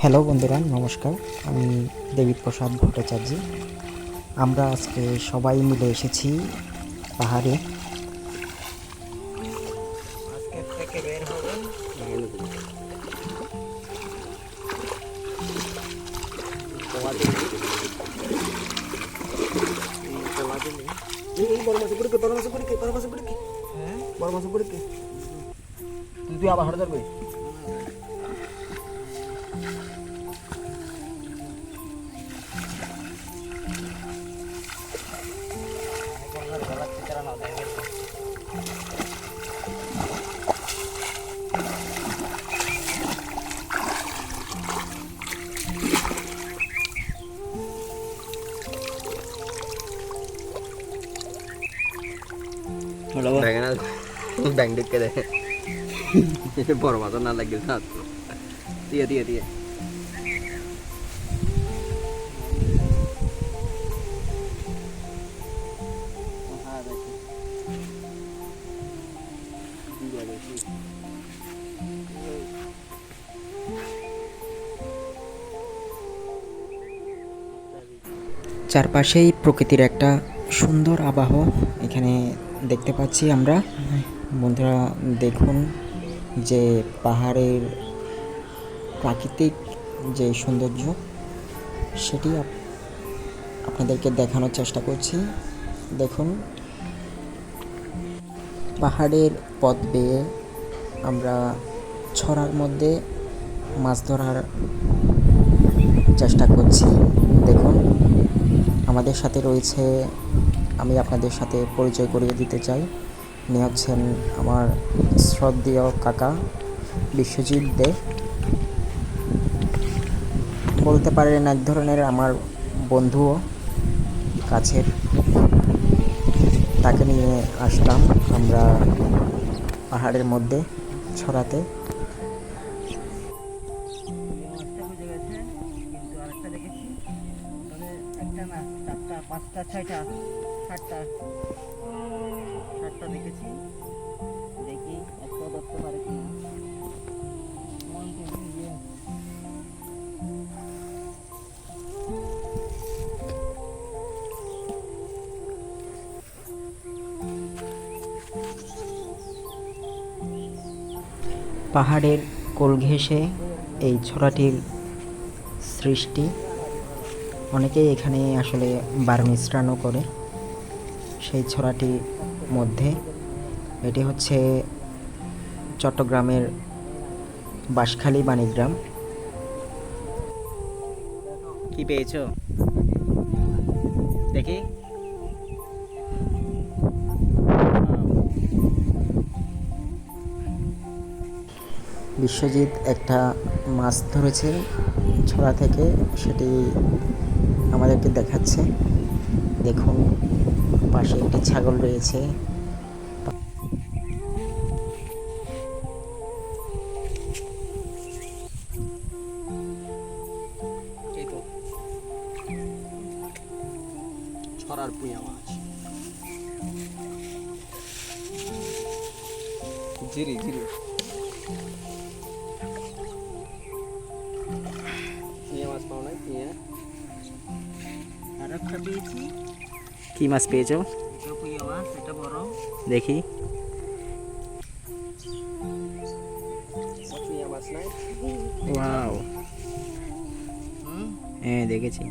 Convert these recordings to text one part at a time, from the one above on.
Hello বন্ধুরা, নমস্কার। আমি দেবীপ্রসাদ ভট্টাচার্য। আমরা আজকে সবাই মিলে এসেছি পাহাড়ে। আজকে থেকে বের হবেন তুই আবার হাঁটা ধরবে। দেখেন ব্যাংক ঢুকে দেখে বড় মাছ না লাগে দিয়ে দিয়ে দিয়ে চারপাশেই প্রকৃতির একটা সুন্দর আবহ এখানে দেখতে পাচ্ছি আমরা। বন্ধুরা দেখুন যে পাহাড়ের প্রাকৃতিক যে সৌন্দর্য সেটি আপনাদেরকে দেখানোর চেষ্টা করছি। দেখুন, পাহাড়ের পথ বেয়ে আমরা ছড়ার মধ্যে মাছ ধরার চেষ্টা করছি। দেখুন, আমাদের সাথে রয়েছে, আমি আপনাদের সাথে পরিচয় করিয়ে দিতে চাই, ইনি হচ্ছেন আমার শ্রদ্ধেয় কাকা বিশ্বজিৎ দে। বলতে পারেন এক ধরনের আমার বন্ধুও কাছের। তাকে নিয়ে আসলাম আমরা পাহাড়ের মধ্যে ছড়াতে। পাঁচটা ছয়টা সাতটা দেখেছি। দেখি একটা ধরতে পারে কি পাহাড়ের কোল ঘেঁষে এই ছড়াটির সৃষ্টি। অনেকেই এখানে আসলে বারমিশ্রাণও করে সেই ছড়াটির মধ্যে। এটি হচ্ছে চট্টগ্রামের বাঁশখালী বাণীগ্রাম। কি পেয়েছো দেখি? বিশ্বজিৎ একটা মাছ ধরেছে ছড়া থেকে, সেটি আমাদেরকে দেখাচ্ছে। দেখুন, পাশে একটি ছাগল রয়েছে। ছড়ার পুঁয়া মাছ, জিরি জিরি পুঁয়া মাছ পাও নাই? পুঁয়া আর একটা পেয়েছি। কি মাছ পেয়েছো? এটা পুঁই মাছ, এটা বড়। দেখি। পুঁয়া মাছ নাই? ওয়াও, হ্যাঁ দেখেছি।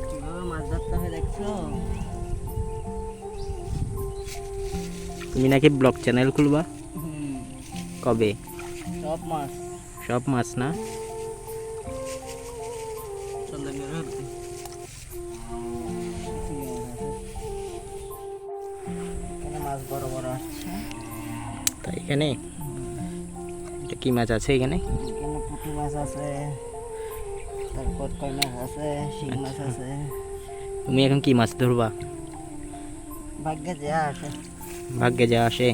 কিভাবে মাছ ধরতে হয় দেখছো? তুমি নাকি ব্লগ চ্যানেল খুলবা? কবে? সব মাছ সব মাছ না? মাছ বড় বড় আসছে। তাই এখানে এটা কি মাছ আছে এখানে? এখানে পুঁটি মাছ আছে, তারপর কই মাছ আছে, শিং মাছ আছে। তুমি এখন কি মাছ ধরবা? ভাগ্যে যে আসে। ভাগ্যে যা আসে।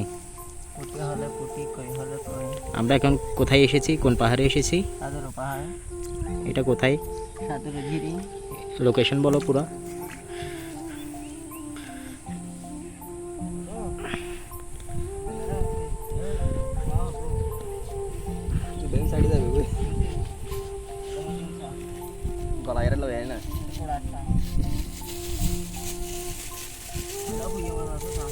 পুঁটি হলে পুঁটি, কই হলে কই। আমরা এখন কোথায় এসেছি? কোন পাহাড়ে এসেছি? সাদুর পাহাড়। এটা কোথায়? সাদুর ঝিরি। লোকেশন বলো পুরো। বেন সাইডে যাবে ওই গলা এর লয় না পুরা একটা এটা বুঝে মাছ আছে না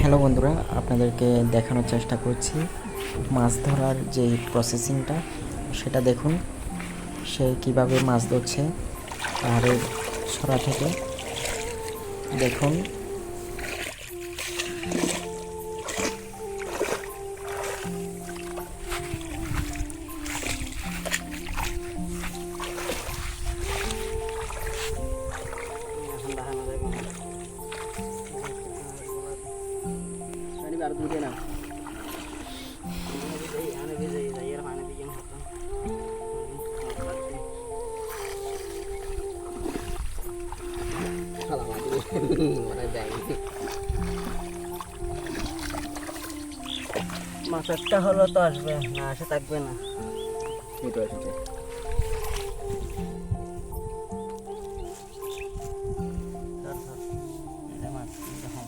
হ্যালো বন্ধুরা, আপনাদেরকে দেখানোর চেষ্টা করছি মাছ ধরার যে প্রসেসিংটা, সেটা দেখুন সে কিভাবে মাছ ধরছে পাহাড়ের ছড়া থেকে। দেখুন এখন দেখানো যাবে না পানি বার দুধে না আনে ভিজে যাই এর পানি দিয়ে হাতে খালা মাটি মানে ব্যাং মাছেরটা হলো তো আসবে না আসে থাকবে না মিটো আসছে মাছ দেখুন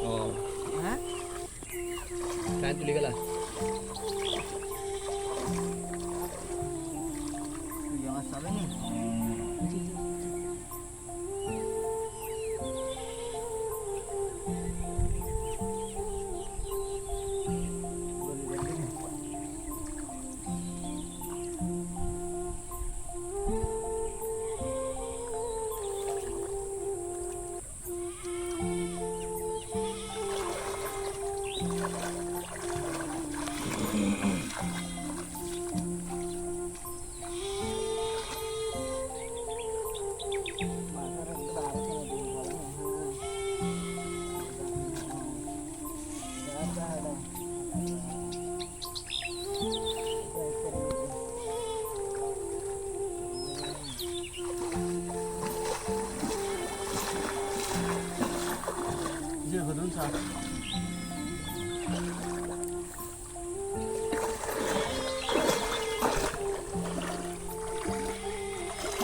ও হ্যাঁ কান তুলি গেলা মাছ হবে না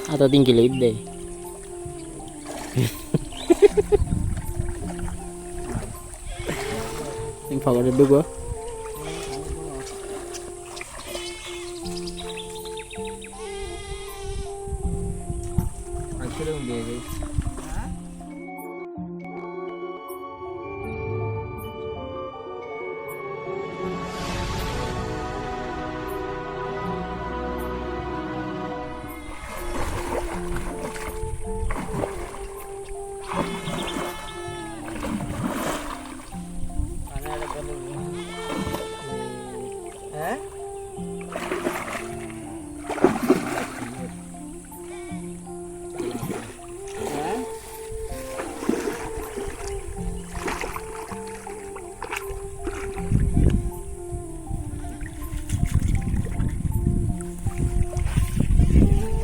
atau tinggi deh. Yang favorit dulu. Akhirnya udah guys.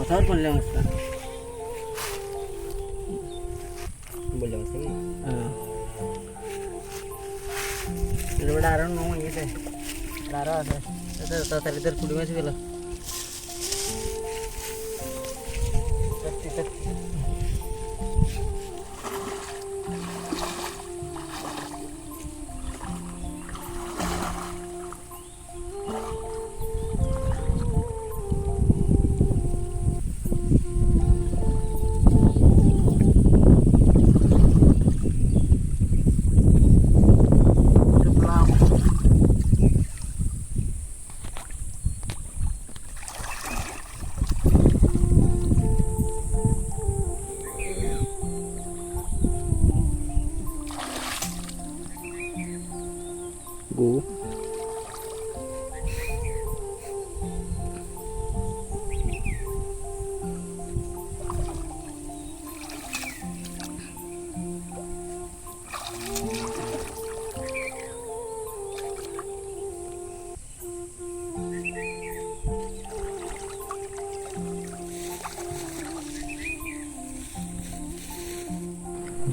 কোথাও করলে মাছটা বললাম সঙ্গে এটা আরো নো ইয়েতে আরো আছে এটা তাড়াতাড়ি তোর কুড়ি মাছ গেল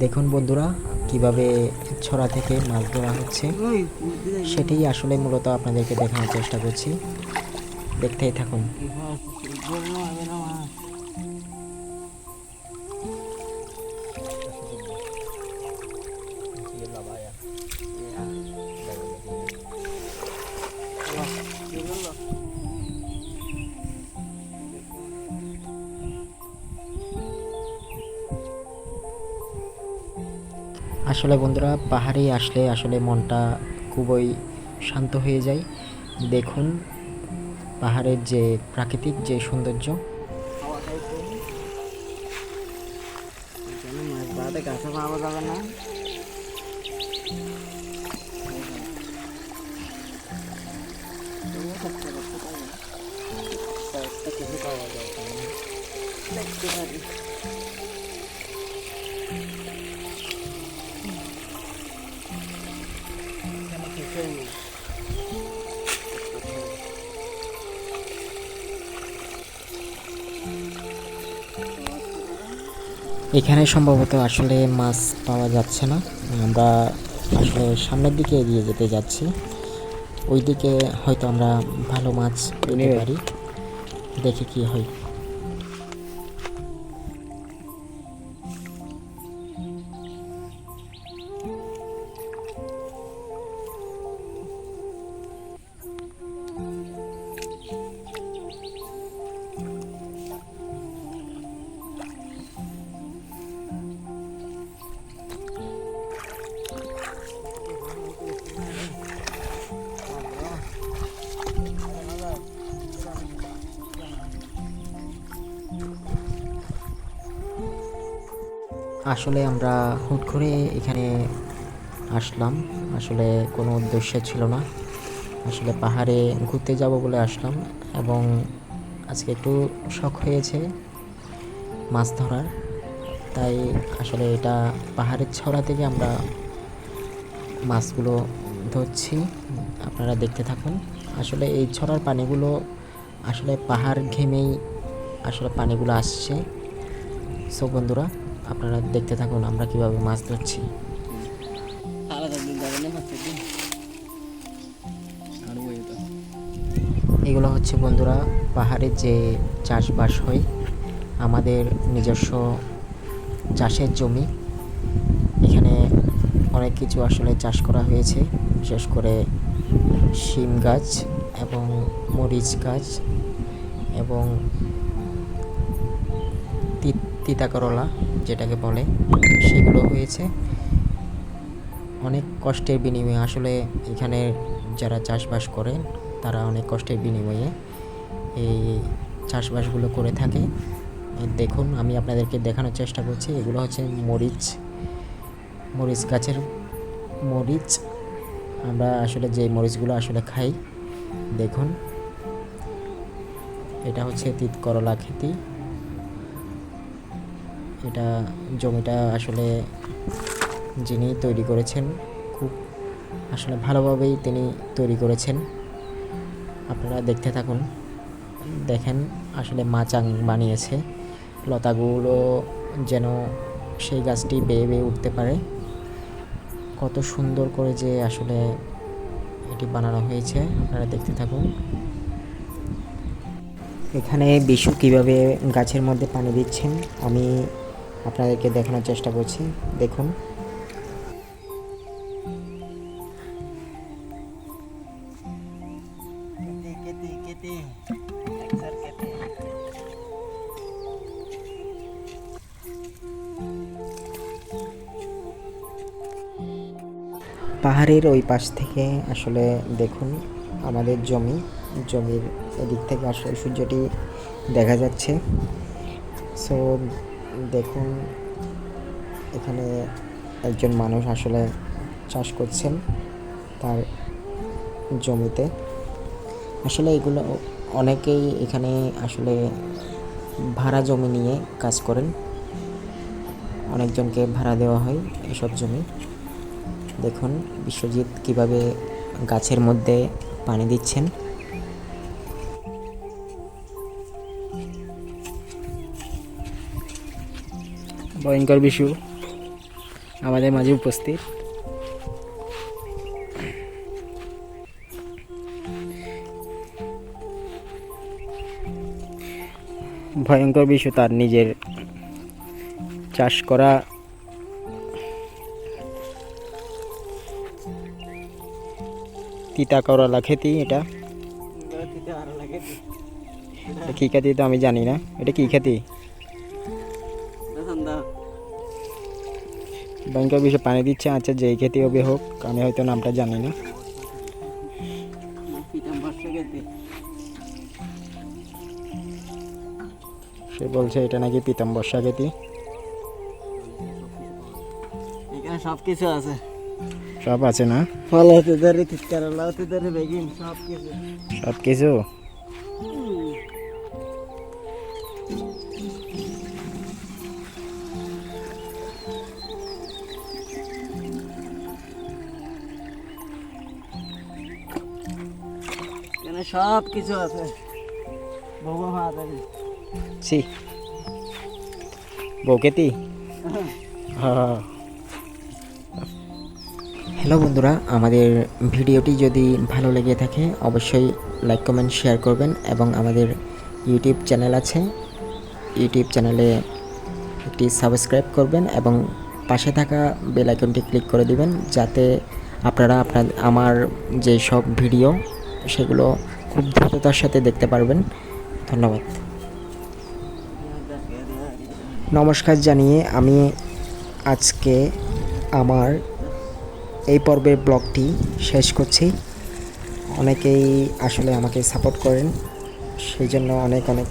দেখুন বন্ধুরা কিভাবে ছড়া থেকে মাছ ধরা হচ্ছে, সেটাই আসলে মূলত আপনাদেরকে দেখানোর চেষ্টা করছি। দেখতেই থাকুন। আসলে বন্ধুরা পাহাড়ে আসলে আসলে মনটা খুবই শান্ত হয়ে যায়। দেখুন পাহাড়ের যে প্রাকৃতিক যে সৌন্দর্য, এখানে মাছ বাদে গাছে পাওয়া যাবে না। কিছু পাওয়া যায় দেখতে পারি। এখানে কিছুই নেই। এখানে সম্ভবত আসলে মাছ পাওয়া যাচ্ছে না। আমরা আসলে সামনের দিকে এগিয়ে যেতে যাচ্ছি, ওই দিকে হয়তো আমরা ভালো মাছ পেতে পারি, দেখি কি হয়। আসলে আমরা হুট করে এখানে আসলাম, আসলে কোনো উদ্দেশ্য ছিল না। আসলে পাহাড়ে ঘুরতে যাব বলে আসলাম, এবং আজকে একটু শখ হয়েছে মাছ ধরার, তাই আসলে এটা পাহাড়ের ছড়া থেকে আমরা মাছগুলো ধরছি। আপনারা দেখতে থাকুন। আসলে এই ছড়ার পানিগুলো আসলে পাহাড় ঘেমেই আসলে পানিগুলো আসছে। সো বন্ধুরা আপনারা দেখতে থাকুন আমরা কিভাবে মাছ ধরছি। এগুলো হচ্ছে বন্ধুরা পাহাড়ের যে চাষবাস হয়, আমাদের নিজস্ব চাষের জমি। এখানে অনেক কিছু আসলে চাষ করা হয়েছে, বিশেষ করে শিম গাছ এবং মরিচ গাছ এবং তিতা করলা যেটাকে বলে, সেগুলো হয়েছে। অনেক কষ্টের বিনিময়ে আসলে এখানে যারা চাষবাস করে তারা অনেক কষ্টের বিনিময়ে এই চাষবাসগুলো করে থাকে। দেখুন আমি আপনাদেরকে দেখানোর চেষ্টা করছি, এগুলো হচ্ছে মরিচ গাছের মরিচ। আমরা আসলে যে মরিচগুলো আসলে খাই, দেখুন এটা হচ্ছে তিত করলা খেতি। এটা জমিটা আসলে যিনি তৈরি করেছেন খুব আসলে ভালোভাবেই তিনি তৈরি করেছেন। আপনারা দেখতে থাকুন, দেখেন আসলে মাচাং বানিয়েছে, লতাগুলো যেন সেই গাছটি বেয়ে বেয়ে উঠতে পারে। কত সুন্দর করে যে আসলে এটি বানানো হয়েছে, আপনারা দেখতে থাকুন। এখানে বিশু কিভাবে গাছের মধ্যে পানি দিচ্ছেন আমি আপনাদেরকে দেখানোর চেষ্টা করছি, দেখুন। পাহাড়ের ওই পাশ থেকে আসলে দেখুন আমাদের জমির এদিক থেকে আসলে সূর্যটি দেখা যাচ্ছে। সো দেখুন এখানে একজন মানুষ আসলে চাষ করছেন তার জমিতে। আসলে এগুলো অনেকেই এখানে আসলে ভাড়া জমি নিয়ে কাজ করেন, অনেকজনকে ভাড়া দেওয়া হয় এসব জমি। দেখুন বিশ্বজিৎ কিভাবে গাছের মধ্যে পানি দিচ্ছেন। ভয়ঙ্কর বিশু। আমাদের মাঝে উপস্থিত। ভয়ঙ্কর বিষয় তার নিজের চাষ করা তিতা করলা খেতি। এটা কি খেতি তো আমি জানি না, এটা কি খেতি? ভয়ঙ্কর বিষয় পানি দিচ্ছে। আচ্ছা, যেই খেতি হবে হোক, আমি হয়তো নামটা জানি না। সে বলছে এটা নাকি পীতাম্বর্ষা খেতি। এখানে সব কিছু আছে, সব আছে না? ফল হতে ধরে তিতকারলা হতে ধরে বেগুন সব কিছু। সব কিছু। এখানে সব কিছু আছে। বাবা মা আছে। ছি, বৌকেতি। হ্যাঁ। হ্যালো বন্ধুরা, আমাদের ভিডিওটি যদি ভালো লেগে থাকে অবশ্যই লাইক কমেন্ট শেয়ার করবেন, এবং আমাদের ইউটিউব চ্যানেল আছে, ইউটিউব চ্যানেলে একটি সাবস্ক্রাইব করবেন এবং পাশে থাকা বেল আইকনটি ক্লিক করে দিবেন, যাতে আপনারা আমার যে সব ভিডিও সেগুলো খুব দ্রুততার সাথে দেখতে পারবেন। ধন্যবাদ। নমস্কার জানিয়ে আমি আজকে আমার এই পর্বের ব্লগটি শেষ করছি। অনেকেই আসলে আমাকে সাপোর্ট করেন, সেই জন্য অনেক অনেক